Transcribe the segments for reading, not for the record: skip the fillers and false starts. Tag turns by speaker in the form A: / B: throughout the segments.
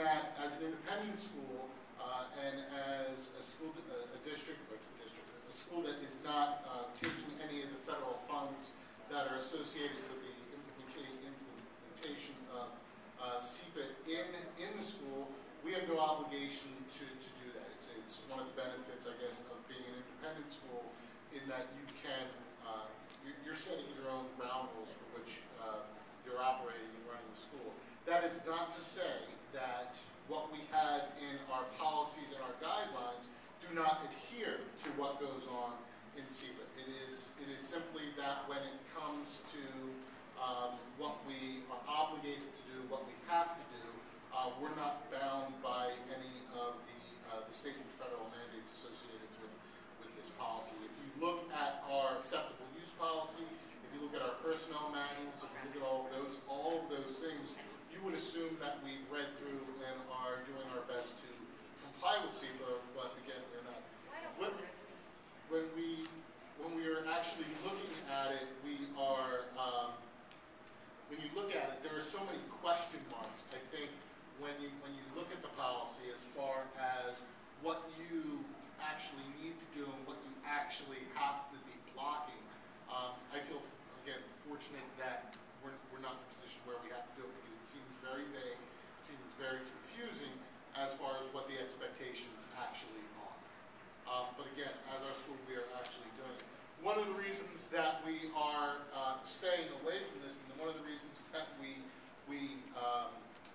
A: that as an independent school and as a school, a district, a school that is not taking any of the federal funds that are associated with the implementation of CEPA in the school, we have no obligation to do that. It's one of the benefits, I guess, of being an independent school, in that you can, you're setting your own ground rules for which you're operating and running the school. That is not to say that what we had in our policies and our guidelines do not adhere to what goes on in CEPA. It is simply that when it comes to what we are obligated to do, what we have to do, we're not bound by any of the state and federal mandates associated with this policy. If you look at our acceptable use policy, if you look at our personnel manuals, if you look at all of those things, you would assume that we've read through and are doing our best to comply with CEPA, but again, we're not. When we are actually looking at it, we are, when you look at it, there are so many question marks, I think, when you look at the policy as far as what you actually need to do and what you actually have to be blocking. I feel, again, fortunate that we're not in a position where we have to do it, because it seems very vague, it seems very confusing as far as what the expectations actually are. But again, as our school, we are actually doing it. One of the reasons that we are staying away from this, and one of the reasons that we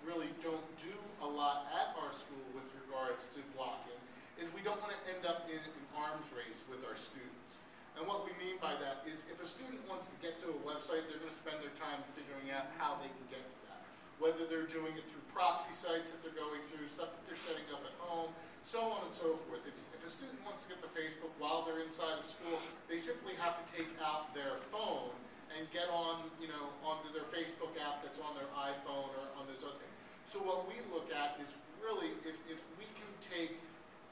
A: really don't do a lot at our school with regards to blocking, is we don't want to end up in an arms race with our students. And what we mean by that is, if a student wants to get to a website, they're going to spend their time figuring out how they can get to that. Whether they're doing it through proxy sites that they're going through, stuff that they're setting up at home, so on and so forth. If a student wants to get to Facebook while they're inside of school, they simply have to take out their phone and get on, onto their Facebook app that's on their iPhone or on those other things. So what we look at is really, if we can take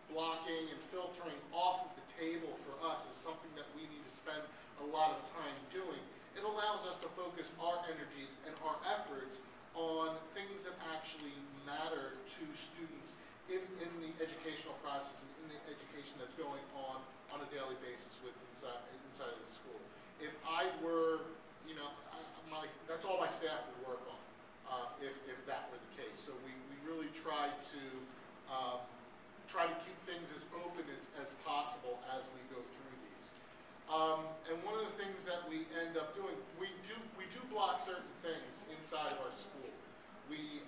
A: blocking and filtering off of the table for us as something that we need to spend a lot of time doing, it allows us to focus our energies and our efforts on things that actually matter to students in the educational process and in the education that's going on a daily basis inside of the school. If I were, that's all my staff would work on, if that were the case. So we really try to keep things as open as possible as we go through these. And one of the things that we end up doing, we do block certain things inside of our school. We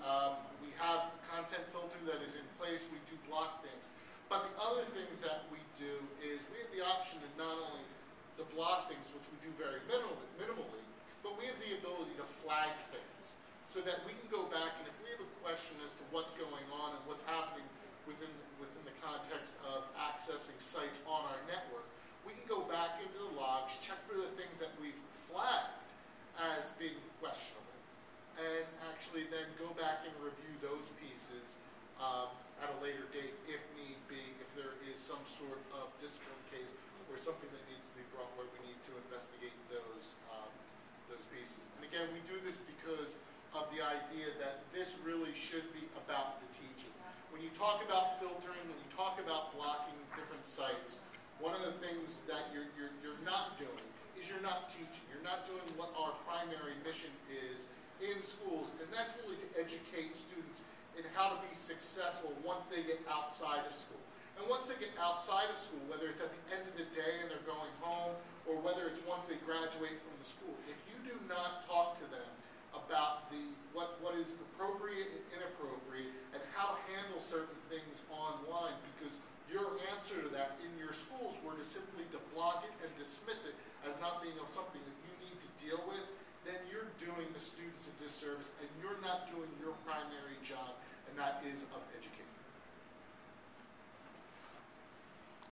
A: have a content filter that is in place. We do block things. But the other things that we do is we have the option to not only to block things, which we do very minimally, but we have the ability to flag things so that we can go back, and if we have a question as to what's going on and what's happening within the context of accessing sites on our network, we can go back into the logs, check for the things that we've flagged as being questionable, and actually then go back and review those pieces at a later date if need be, if there is some sort of discipline case or something that needs to be brought where we need to investigate those pieces. And again, we do this because of the idea that this really should be about the teaching. When you talk about filtering, when you talk about blocking different sites, one of the things that you're not doing is you're not teaching. You're not doing what our primary mission is in schools, and that's really to educate students in how to be successful once they get outside of school. And once they get outside of school, whether it's at the end of the day and they're going home, or whether it's once they graduate from the school, if you do not talk to them about what is appropriate and inappropriate and how to handle certain things online, because your answer to that in your schools were to simply to block it and dismiss it as not being something that you need to deal with, then you're doing the students a disservice and you're not doing your primary job, and that is of education.